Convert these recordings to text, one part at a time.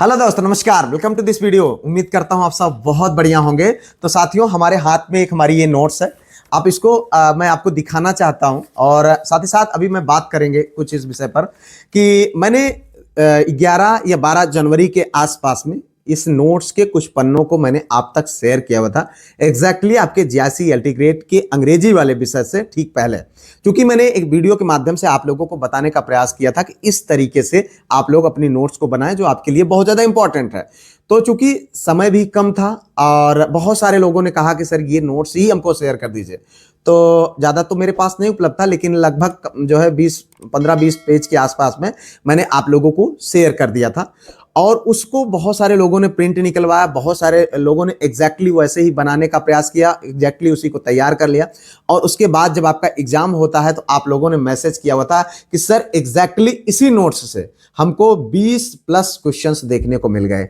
Hello दोस्तों, नमस्कार। Welcome to this video. उम्मीद करता हूं आप सब बहुत बढ़िया होंगे। तो साथियों, हमारे हाथ में एक हमारी ये नोट्स है। आप इसको मैं आपको दिखाना चाहता हूं और साथ ही साथ अभी मैं बात करेंगे कुछ इस विषय पर कि मैंने 11 या 12 जनवरी के आसपास में इस नोट्स के कुछ पन्नों को मैंने आप तक शेयर किया हुआ था। एग्जैक्टली आपके जीआईसी एलटी ग्रेड के अंग्रेजी वाले विषय से ठीक पहले, क्योंकि मैंने एक वीडियो के माध्यम से आप लोगों को बताने का प्रयास किया था कि इस तरीके से आप लोग अपनी नोट्स को बनाएं जो आपके लिए बहुत ज्यादा इंपॉर्टेंट है। तो चूंकि समय भी कम था और बहुत सारे लोगों ने कहा कि सर ये नोट्स ही हमको शेयर कर दीजिए, तो ज्यादा तो मेरे पास नहीं उपलब्ध था, लेकिन लगभग जो है 15-20 पेज के आसपास में मैंने आप लोगों को शेयर कर दिया था। और उसको बहुत सारे लोगों ने प्रिंट निकलवाया, बहुत सारे लोगों ने एग्जैक्टली वैसे ही बनाने का प्रयास किया, एग्जैक्टली उसी को तैयार कर लिया। और उसके बाद जब आपका एग्जाम होता है तो आप लोगों ने मैसेज किया हुआ था कि सर एग्जैक्टली इसी नोट्स से हमको 20+ क्वेश्चंस देखने को मिल गए।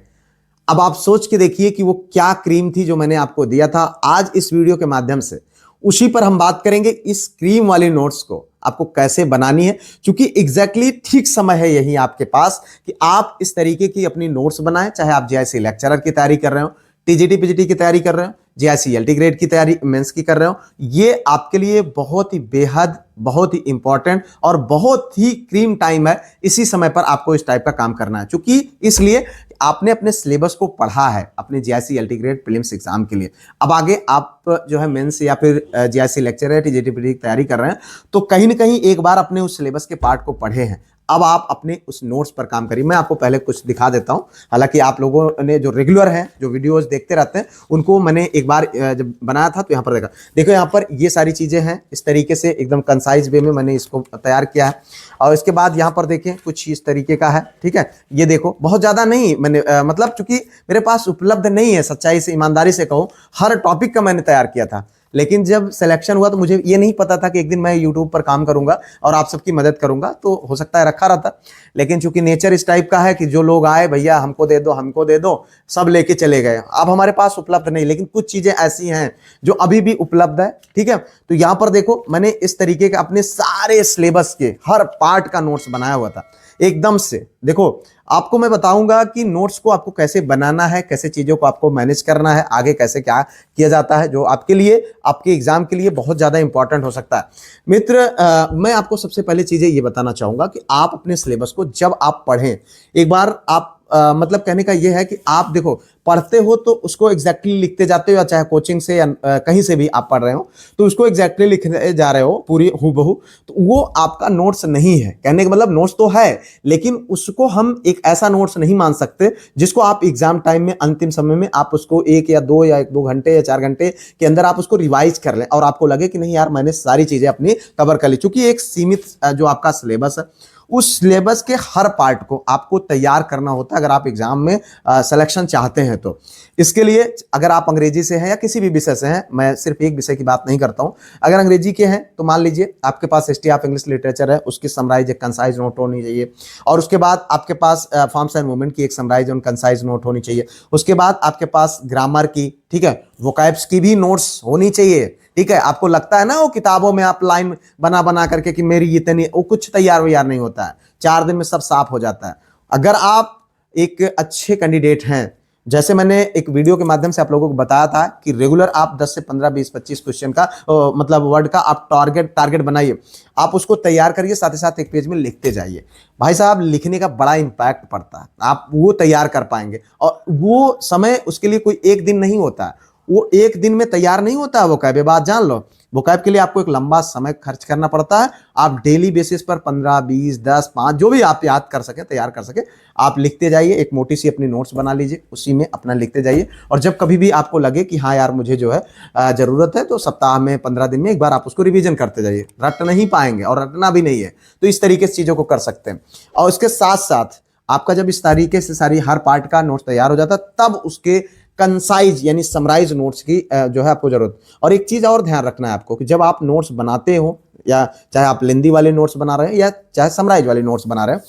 अब आप सोच के देखिए कि वो क्या क्रीम थी जो मैंने आपको दिया था। आज इस वीडियो के माध्यम से उसी पर हम बात करेंगे, इस क्रीम वाली नोट्स को आपको कैसे बनानी है, क्योंकि एग्जैक्टली ठीक समय है यही आपके पास कि आप इस तरीके की अपनी नोट्स बनाएं। चाहे आप जीआईसी लेक्चरर की तैयारी कर रहे हो, टीजीटी पीजीटी की तैयारी कर रहे हो, जीआईसी एलटी ग्रेड की तैयारी मेंस की कर रहे हो, ये आपके लिए बहुत ही बेहद, बहुत ही इंपॉर्टेंट और बहुत ही क्रीम टाइम है। इसी समय पर आपको इस टाइप का काम करना है, क्योंकि इसलिए आपने अपने सिलेबस को पढ़ा है अपने GIC LT grade prelims exam के लिए। अब आगे आप जो है मेंस या फिर जीआईसी लेक्चरर या टीजीटी पीजीटी की तैयारी कर रहे हैं, तो कहीं ना कहीं एक बार अपने उस सिलेबस के पार्ट को पढ़े हैं। अब आप अपने उस नोट्स पर काम करिए। मैं आपको पहले कुछ दिखा देता हूं। हालांकि आप लोगों ने जो रेगुलर हैं, जो वीडियोस देखते रहते हैं, उनको मैंने एक बार जब बनाया था तो यहां पर देखो यहां पर ये सारी चीजें हैं। इस तरीके से एकदम कंसाइज वे में मैंने इसको तैयार किया है। और इसके बाद यहां पर देखें कुछ इस तरीके का है, ठीक है। ये देखो, बहुत ज्यादा नहीं मैंने मतलब चूंकि मेरे पास उपलब्ध नहीं है, सच्चाई से ईमानदारी से कहूं, हर टॉपिक का मैंने तैयार किया था। लेकिन जब सिलेक्शन हुआ तो मुझे ये नहीं पता था कि एक दिन मैं यूट्यूब पर काम करूंगा और आप सबकी मदद करूंगा, तो हो सकता है रखा रहता। लेकिन चूंकि नेचर इस टाइप का है कि जो लोग आए, भैया हमको दे दो, हमको दे दो, सब लेके चले गए। अब हमारे पास उपलब्ध नहीं, लेकिन कुछ चीजें ऐसी हैं जो अभी भी उपलब्ध है, ठीक है। तो यहां पर देखो, मैंने इस तरीके के अपने सारे सिलेबस के हर पार्ट का नोट्स बनाया हुआ था एकदम से। देखो, आपको मैं बताऊंगा कि नोट्स को आपको कैसे बनाना है, कैसे चीजों को आपको मैनेज करना है, आगे कैसे क्या किया जाता है, जो आपके लिए, आपके एग्जाम के लिए बहुत ज्यादा इंपॉर्टेंट हो सकता है। मित्र, मैं आपको सबसे पहले चीजें ये बताना चाहूंगा कि आप अपने सिलेबस को जब आप पढ़ें, एक बार आप मतलब कहने का यह है कि आप देखो, पढ़ते हो तो उसको एग्जैक्टली लिखते जाते हो, या चाहे कोचिंग से या कहीं से भी आप पढ़ रहे हो तो उसको एग्जैक्टली लिखने जा रहे हो पूरी हूबहू, तो वो आपका नोट्स नहीं है। कहने का मतलब नोट्स तो है, लेकिन उसको हम एक ऐसा नोट्स नहीं मान सकते जिसको आप एग्जाम टाइम में, अंतिम समय में आप उसको 1 या 2 या 1-2 घंटे या 4 घंटे के अंदर आप उसको रिवाइज कर लें और आपको लगे कि नहीं यार, मैंने सारी चीजें अपनी कवर कर ली। चूंकि एक सीमित जो आपका सिलेबस है, उस सिलेबस के हर पार्ट को आपको तैयार करना होता है अगर आप एग्जाम में सिलेक्शन चाहते हैं। तो इसके लिए अगर आप अंग्रेजी से हैं या किसी भी विषय से हैं, मैं सिर्फ एक विषय की बात नहीं करता हूं, अगर अंग्रेजी के हैं तो मान लीजिए आपके पास एसटी ऑफ इंग्लिश लिटरेचर है, उसकी समराइज एक कंसाइज नोट होनी चाहिए। और उसके बाद आपके पास फॉर्म्स एंड मूवमेंट की एक समराइज और कंसाइज नोट होनी चाहिए। उसके बाद आपके पास ग्रामर की, ठीक है, वोकैब्स की भी नोट्स होनी चाहिए, ठीक है। आपको लगता है ना वो किताबों में आप लाइन बना बना करके कि मेरी इतनी, वो कुछ तैयार वैयार नहीं होता है, 4 दिन में सब साफ हो जाता है। अगर आप एक अच्छे कैंडिडेट हैं, जैसे मैंने एक वीडियो के माध्यम से आप लोगों को बताया था कि रेगुलर आप 10 से 15, 20, 25 क्वेश्चन का मतलब वर्ड का आप टारगेट बनाइए, आप उसको तैयार करिए, साथ ही साथ एक पेज में लिखते जाइए। भाई साहब, लिखने का बड़ा इंपैक्ट पड़ता है, आप वो तैयार कर पाएंगे। और वो समय, उसके लिए कोई एक दिन नहीं होता है, वो एक दिन में तैयार नहीं होता है। वो कैब बात जान लो, वोकैब के लिए आपको एक लंबा समय खर्च करना पड़ता है। आप डेली बेसिस पर 15, 20, 10, 5 जो भी आप याद कर सके, तैयार कर सके, आप लिखते जाइए। एक मोटी सी अपनी नोट्स बना लीजिए, उसी में अपना लिखते जाइए। और जब कभी भी आपको लगे कि हाँ यार मुझे जो है जरूरत है, तो सप्ताह में, 15 दिन में एक बार आप उसको रिवीजन करते जाइए। रट नहीं पाएंगे और रटना भी नहीं है, तो इस तरीके से चीजों को कर सकते हैं। और इसके साथ साथ आपका जब इस तरीके से सारी हर पार्ट का नोट्स तैयार हो जाता है, तब उसके कंसाइज यानी समराइज नोट्स की जो है आपको जरूरत। और एक चीज और ध्यान रखना है आपको कि जब आप नोट्स बनाते हो, या चाहे आप लेंदी वाले नोट्स बना रहे हैं या चाहे समराइज वाले नोट्स बना रहे हैं,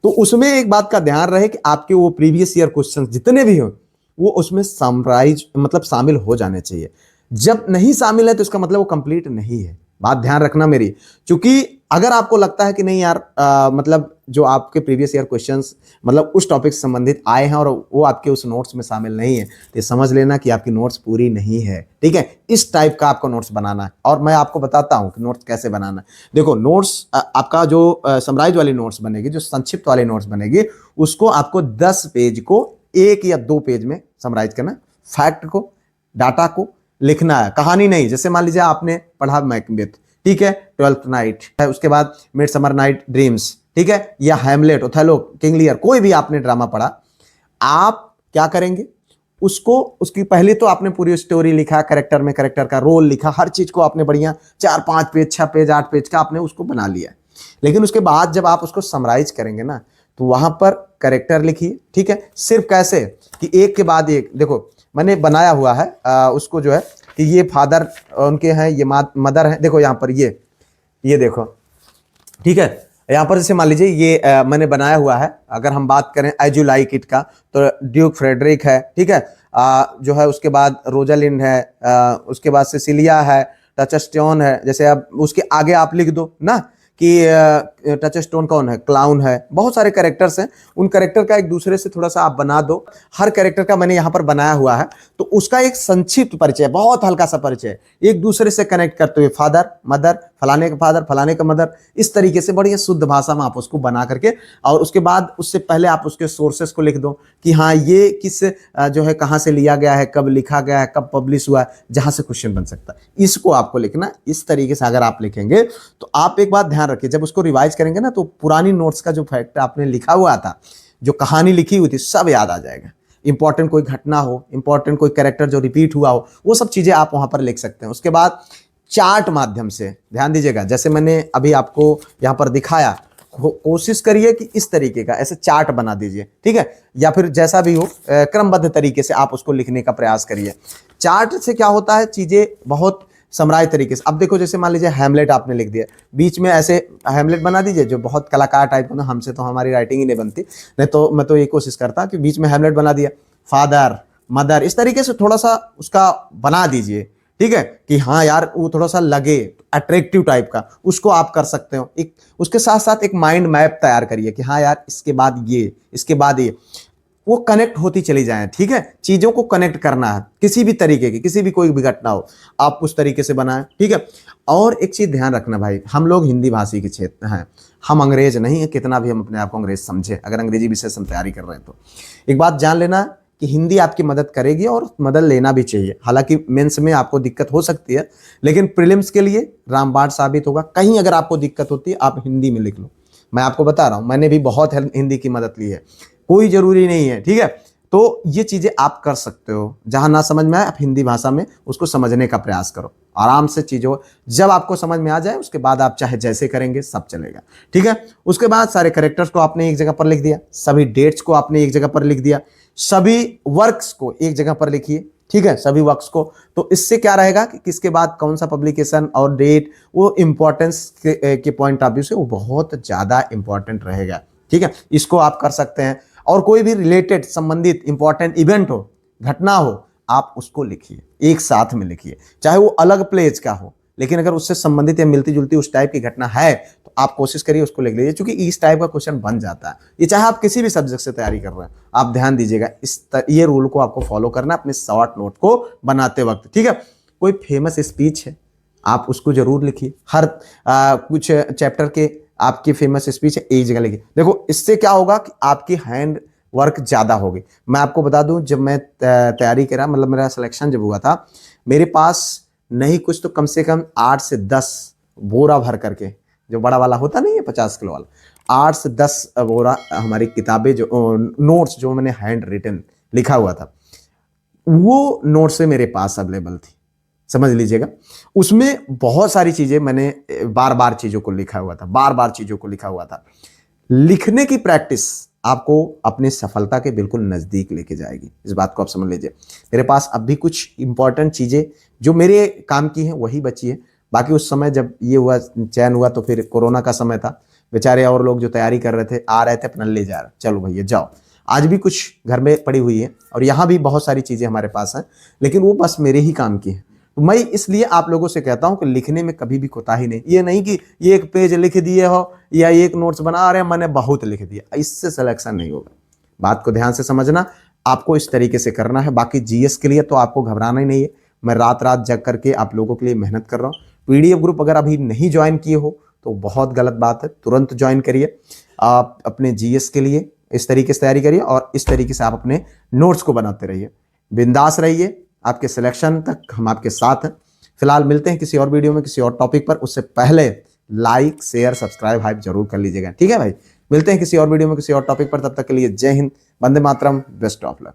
तो उसमें एक बात का ध्यान रहे कि आपके वो प्रीवियस ईयर क्वेश्चन जितने भी हो, वो उसमें समराइज मतलब शामिल हो जाने चाहिए। जब नहीं शामिल है तो इसका मतलब वो कंप्लीट नहीं है। बात ध्यान रखना मेरी, क्योंकि अगर आपको लगता है कि नहीं यार मतलब जो आपके प्रीवियस ईयर क्वेश्चंस मतलब उस टॉपिक से संबंधित आए हैं और वो आपके उस नोट्स में शामिल नहीं है, तो ये समझ लेना कि आपकी नोट्स पूरी नहीं है। ठीक है, इस टाइप का आपको नोट्स बनाना है और मैं आपको बताता हूं कि नोट्स कैसे बनाना है। देखो नोट्स आपका जो समराइज वाली नोट्स बनेगी, जो संक्षिप्त वाली नोट्स बनेगी, उसको आपको 10 पेज को 1 या 2 पेज में समराइज करना। फैक्ट को, डाटा को लिखना है, कहानी नहीं। जैसे मान लीजिए आपने पढ़ा मैकबेथ, ठीक है, 12th नाइट है, उसके बाद मिड समर नाइट ड्रीम्स, ठीक है, या हैमलेट, ओथेलो, किंग लियर, कोई भी आपने ड्रामा पढ़ा, आप क्या करेंगे उसको, उसकी पहले तो आपने पूरी स्टोरी लिखा, कैरेक्टर में कैरेक्टर का रोल लिखा, हर चीज को आपने बढ़िया 4-5 पेज 6 पेज 8 पेज का आपने उसको बना लिया। लेकिन उसके बाद जब आप उसको समराइज करेंगे ना, तो वहां पर कैरेक्टर लिखिए। ठीक है, सिर्फ कैसे कि एक के बाद एक, देखो मैंने बनाया हुआ है उसको जो है कि ये फादर उनके हैं, ये मदर हैं, देखो यहाँ पर ये देखो, ठीक है, यहाँ पर जैसे मान लीजिए ये मैंने बनाया हुआ है। अगर हम बात करें एज यू लाइक इट का, तो ड्यूक फ्रेडरिक है, ठीक है, जो है, उसके बाद रोजालिंड है, उसके बाद सिसिलिया है, टचस्टोन है। जैसे अब उसके आगे आप लिख दो ना कि टचस्टोन कौन है, क्लाउन है, बहुत सारे कैरेक्टर्स हैं, उन कैरेक्टर का एक दूसरे से थोड़ा सा आप बना दो। हर कैरेक्टर का मैंने यहाँ पर बनाया हुआ है, तो उसका एक संक्षिप्त परिचय, बहुत हल्का सा परिचय, एक दूसरे से कनेक्ट करते हुए, फादर मदर, फलाने का फादर फलाने का मदर, इस तरीके से बढ़िया शुद्ध भाषा में आप उसको बना करके, और उसके बाद उससे पहले आप उसके सोर्सेस को लिख दो कि हाँ ये किस जो है कहाँ से लिया गया है, कब लिखा गया है, कब पब्लिश हुआ है, जहाँ से क्वेश्चन बन सकता है। इसको आपको लिखना। इस तरीके से अगर आप लिखेंगे तो आप एक बात ध्यान रखिए, जब उसको रिवाइज करेंगे ना, तो पुरानी नोट्स का जो फैक्ट आपने लिखा हुआ था, जो कहानी लिखी हुई थी, सब याद आ जाएगा। इंपॉर्टेंट कोई घटना हो, इंपॉर्टेंट कोई कैरेक्टर जो रिपीट हुआ हो, वो सब चीजें आप वहां पर लिख सकते हैं। उसके बाद चार्ट माध्यम से ध्यान दीजिएगा, जैसे मैंने अभी आपको यहां पर दिखाया, कोशिश करिए कि इस तरीके का ऐसे चार्ट बना दीजिए, ठीक है, या फिर जैसा भी हो क्रमबद्ध तरीके से आप उसको लिखने का प्रयास करिए। चार्ट से क्या होता है, चीजें बहुत समराइज तरीके से। अब देखो जैसे मान लीजिए हैमलेट आपने लिख दिया, बीच में ऐसे हैमलेट बना दीजिए, जो बहुत कलाकार टाइप का, हमसे तो हमारी राइटिंग ही नहीं बनती, नहीं तो मैं तो ये कोशिश करता कि बीच में हैमलेट बना दिया, फादर मदर, इस तरीके से थोड़ा सा उसका बना दीजिए। ठीक है, कि हाँ यार वो थोड़ा सा लगे अट्रैक्टिव टाइप का, उसको आप कर सकते हो। एक उसके साथ साथ एक माइंड मैप तैयार करिए कि हाँ यार इसके बाद ये, इसके बाद ये, वो कनेक्ट होती चली जाए। ठीक है, चीजों को कनेक्ट करना है, किसी भी तरीके की, किसी भी कोई भी घटना हो, आप उस तरीके से बनाएं। ठीक है, और एक चीज ध्यान रखना भाई, हम लोग हिंदी भाषी के क्षेत्र हैं, हम अंग्रेज नहीं है, कितना भी हम अपने आप को अंग्रेज समझे, अगर अंग्रेजी विषय से हम तैयारी कर रहे हैं तो एक बात जान लेना कि हिंदी आपकी मदद करेगी और मदद लेना भी चाहिए। हालांकि मेंस में आपको दिक्कत हो सकती है, लेकिन प्रीलिम्स के लिए रामबाण साबित होगा। कहीं अगर आपको दिक्कत होती है, आप हिंदी में लिख लो। मैं आपको बता रहा हूं, मैंने भी बहुत हिंदी की मदद ली है, कोई जरूरी नहीं है। ठीक है, तो ये चीजें आप कर सकते हो, जहां ना समझ में आए आप हिंदी भाषा में उसको समझने का प्रयास करो आराम से। चीजों जब आपको समझ में आ जाए, उसके बाद आप चाहे जैसे करेंगे सब चलेगा। ठीक है, उसके बाद सारे कैरेक्टर्स को आपने एक जगह पर लिख दिया, सभी डेट्स को आपने एक जगह पर लिख दिया, सभी वर्क्स को एक जगह पर लिखिए। ठीक है, सभी वर्क्स को, तो इससे क्या रहेगा कि किसके बाद कौन सा पब्लिकेशन और डेट, वो इंपॉर्टेंस के पॉइंट ऑफ व्यू से वो बहुत ज्यादा इंपॉर्टेंट रहेगा। ठीक है, इसको आप कर सकते हैं। और कोई भी रिलेटेड संबंधित इंपॉर्टेंट इवेंट हो, घटना हो, आप उसको लिखिए, एक साथ में लिखिए, चाहे वो अलग प्लेज का हो, लेकिन अगर उससे संबंधित या मिलती जुलती उस टाइप की घटना है, तो आप कोशिश करिए उसको लिख लीजिए, क्योंकि इस टाइप का क्वेश्चन बन जाता है। ये चाहे आप किसी भी सब्जेक्ट से तैयारी कर रहे हैं, आप ध्यान दीजिएगा, ये रूल को आपको फॉलो करना है अपने शॉर्ट नोट को बनाते वक्त। ठीक है, कोई फेमस स्पीच है, आप उसको जरूर लिखिए। हर कुछ चैप्टर के आपकी फेमस स्पीच है, एक जगह लिखिए। देखो इससे क्या होगा कि आपकी हैंड वर्क ज्यादा होगी। मैं आपको बता दूं, जब मैं तैयारी करा, मतलब मेरा सिलेक्शन जब हुआ था, मेरे पास नहीं कुछ तो कम से कम 8 से 10 बोरा भर करके, जो बड़ा वाला होता नहीं है 50 किलो वाला, 8 से 10 बोरा हमारी किताबें, जो नोट्स जो मैंने हैंड रिटन लिखा हुआ था, वो नोट्स से मेरे पास अवेलेबल थी। समझ लीजिएगा, उसमें बहुत सारी चीजें मैंने बार बार चीजों को लिखा हुआ था, बार बार चीजों को लिखा हुआ था। लिखने की प्रैक्टिस आपको अपनी सफलता के बिल्कुल नजदीक लेके जाएगी, इस बात को आप समझ लीजिए। मेरे पास अब भी कुछ इंपॉर्टेंट चीजें जो मेरे काम की हैं वही बची है। बाकी उस समय जब ये हुआ, चयन हुआ, तो फिर कोरोना का समय था, बेचारे और लोग जो तैयारी कर रहे थे आ रहे थे अपना ले जा रहे, चलो भैया जाओ। आज भी कुछ घर में पड़ी हुई है और यहाँ भी बहुत सारी चीजें हमारे पास हैं, लेकिन वो बस मेरे ही काम की है। तो मैं इसलिए आप लोगों से कहता हूं कि लिखने में कभी भी कोताही नहीं। ये नहीं कि ये एक पेज लिख दिए हो या एक नोट्स बना रहे मैंने बहुत लिख दिया, इससे सिलेक्शन नहीं होगा। बात को ध्यान से समझना, आपको इस तरीके से करना है। बाकी जीएस के लिए तो आपको घबराना ही नहीं है, मैं रात रात जग करके आप लोगों के लिए मेहनत कर रहा हूँ। पीडीएफ ग्रुप अगर अभी नहीं ज्वाइन किए हो तो बहुत गलत बात है, तुरंत ज्वाइन करिए। आप अपने जीएस के लिए इस तरीके से तैयारी करिए और इस तरीके से आप अपने नोट्स को बनाते रहिए, बिंदास रहिए, आपके सिलेक्शन तक हम आपके साथ हैं। फिलहाल मिलते हैं किसी और वीडियो में किसी और टॉपिक पर, उससे पहले लाइक शेयर सब्सक्राइब हाइप जरूर कर लीजिएगा, ठीक है भाई। मिलते हैं किसी और वीडियो में किसी और टॉपिक पर, तब तक के लिए जय Hind, Vande Mataram, best of luck.